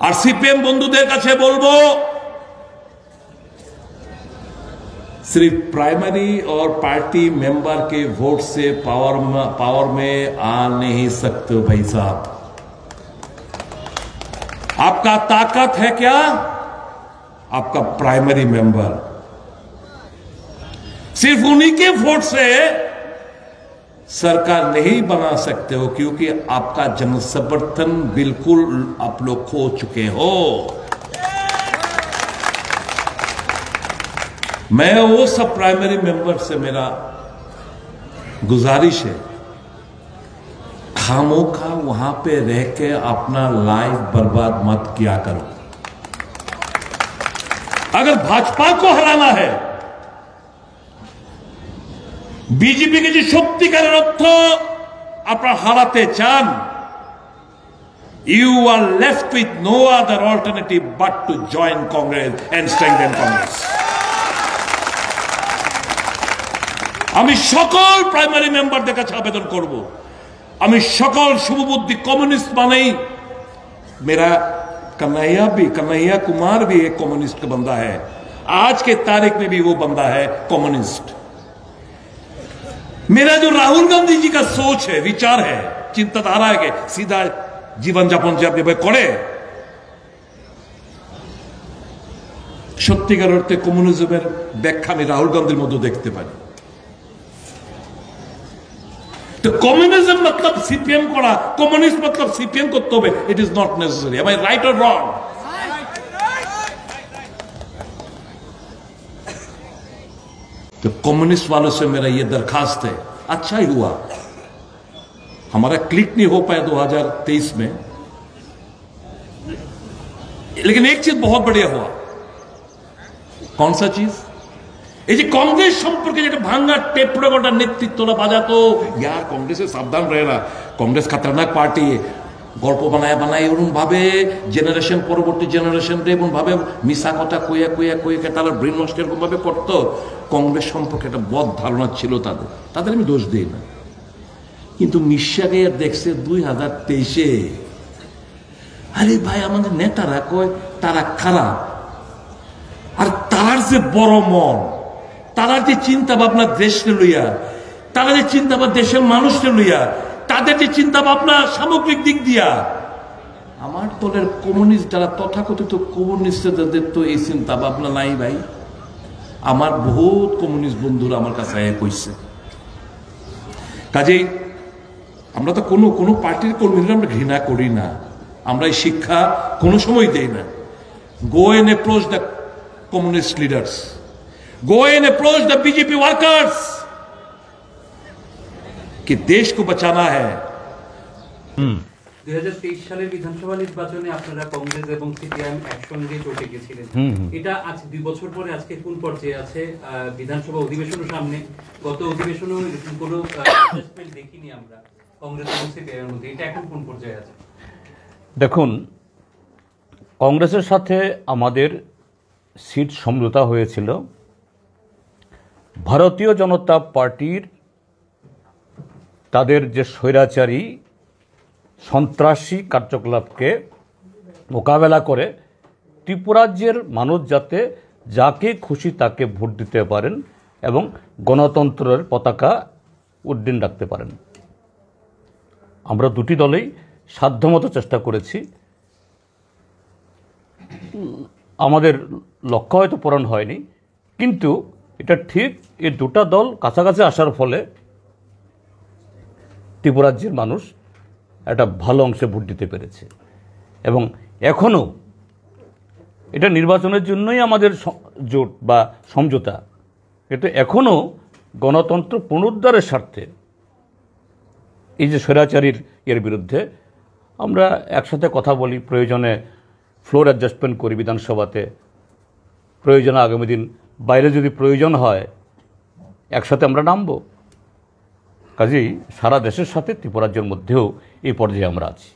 আর CPM বন্ধুদের কাছে বলবো, सिर्फ प्राइमरी और पार्टी मेंबर के वोट से पावर में आ नहीं सकते हो भाई साहब। आपका ताकत है क्या? आपका प्राइमरी मेंबर। सिर्फ उन्हीं के वोट से सरकार नहीं बना सकते हो, क्योंकि आपका जन समर्थन बिल्कुल आप लोग खो चुके हो। मैं वो सब प्राइमरी मेंबर से मेरा गुजारिश है, खामोखा वहां पे रह के अपना लाइफ बर्बाद मत किया करो। अगर भाजपा को हराना है, बीजेपी के जो सत्यिकार अर्थ अपना हाराते चान, you are left with no other alternative but to join Congress and strengthen Congress. আমি সকল প্রাইমারি মেম্বারদের কাছে আবেদন করব, আমি সকল শুভবুদ্ধি कम्युनिस्ट माने मेरा कन्हैया कुमार भी एक कम्युनिस्ट का बंदा है, आज के तारीख में भी वो बंदा है कम्युनिस्ट। मेरा जो राहुल गांधी जी का सोच है, विचार है, चिंताधारा है कि सीधा जीवन যাপন যে আপনি করে সত্যিকার অর্থে কমিউনিজমের ব্যাখ্যা আমি রাহুল গান্ধীর মধ্যে দেখতে পারি। तो कम्युनिज्म मतलब सीपीएम करा, कम्युनिस्ट मतलब सीपीएम करते হবে, it is not necessary. Am I right और रॉन्ग? तो कम्युनिस्ट वालों से मेरा ये दरखास्त है, अच्छा ही हुआ हमारा क्लिक नहीं हो पाया 2023 में, लेकिन एक चीज बहुत बढ़िया हुआ। कौन सा चीज? এই যে কংগ্রেস সম্পর্কে যেটা ভাঙা টেপ রেকর্ডার নেতৃত্বরা বাজাতো, ইয়ার কংগ্রেসে সাবধান রয়ে না, কংগ্রেস খতরনাক পার্টি, গল্প বানায় এরকম ভাবে জেনারেশন পরবর্তী জেনারেশন এরকম ভাবে মিশা কথা কয়ে তারা ব্রেন ওয়াশ এরকম ভাবে করতো। কংগ্রেস সম্পর্কে একটা বদ ধারণা ছিল তাদের আমি দোষ দিই না, কিন্তু মিশাকে দেখছে 2023-এ, আরে ভাই আমাদের নেতারা কয় তারা খারাপ, আর তার যে বড় মন, তারা যে চিন্তা ভাবনা দেশকে লইয়া, তারা যে চিন্তা ভাবনা দেশের মানুষকে লইয়া, তাদের যে চিন্তা ভাবনা সামগ্রিক দিক দিয়া, আমার দলের কমিউনিস্ট যারা তথাকথিত কমিউনিস্টদের তো এই চিন্তা ভাবনা নাই ভাই। আমার বহুত কমিউনিস্ট বন্ধুরা আমার কাছে কইছে। কাজেই আমরা তো কোনো পার্টির কর্মীরা আমরা ঘৃণা করি না, আমরা এই শিক্ষা কোনো সময় দেই না। Go and approach the communist leaders, go and approach the BJP workers कि देश को बचाना है। 2023 সালের বিধানসভা নির্বাচনে আপনারা কংগ্রেস এবং সিপিএম একসঙ্গে চটে গেছিলেন, এটা আজ 2 বছর পরে আজকে কোন পর্যায়ে আছে? বিধানসভা অধিবেশনের সামনে, গত অধিবেশনে এরকম কোনো অ্যাডজাস্টমেন্ট দেখিনি আমরা কংগ্রেস এবং সিপিএম এর মধ্যে, এটা এখন কোন পর্যায়ে আছে? দেখুন, কংগ্রেসের সাথে আমাদের সিট সমঝোতা হয়েছিল ভারতীয় জনতা পার্টির তাদের যে স্বৈরাচারী সন্ত্রাসী কার্যকলাপকে মোকাবেলা করে ত্রিপুরাজ্যের মানুষ যাতে যাকে খুশি তাকে ভোট দিতে পারেন এবং গণতন্ত্রের পতাকা উড্ডীন রাখতে পারেন। আমরা দুটি দলেই সাধ্যমতো চেষ্টা করেছি। আমাদের লক্ষ্য হয়তো পূরণ হয়নি, কিন্তু এটা ঠিক এই দুটা দল কাছাকাছি আসার ফলে ত্রিপুরাজ্যের মানুষ একটা ভালো অংশে ভোট দিতে পেরেছে। এবং এখনও এটা নির্বাচনের জন্যই আমাদের জোট বা সমঝোতা, কিন্তু এখনও গণতন্ত্র পুনরুদ্ধারের স্বার্থে এই যে স্বৈরাচারীর এর বিরুদ্ধে আমরা একসাথে কথা বলি, প্রয়োজনে ফ্লোর অ্যাডজাস্টমেন্ট করি বিধানসভাতে, প্রয়োজনে আগামী দিন বাইরে যদি প্রয়োজন হয় একসাথে আমরা নামব। কাজেই সারা দেশের সাথে ত্রিপুরাজ্যের মধ্যেও এই পর্যায়ে আমরা আছি।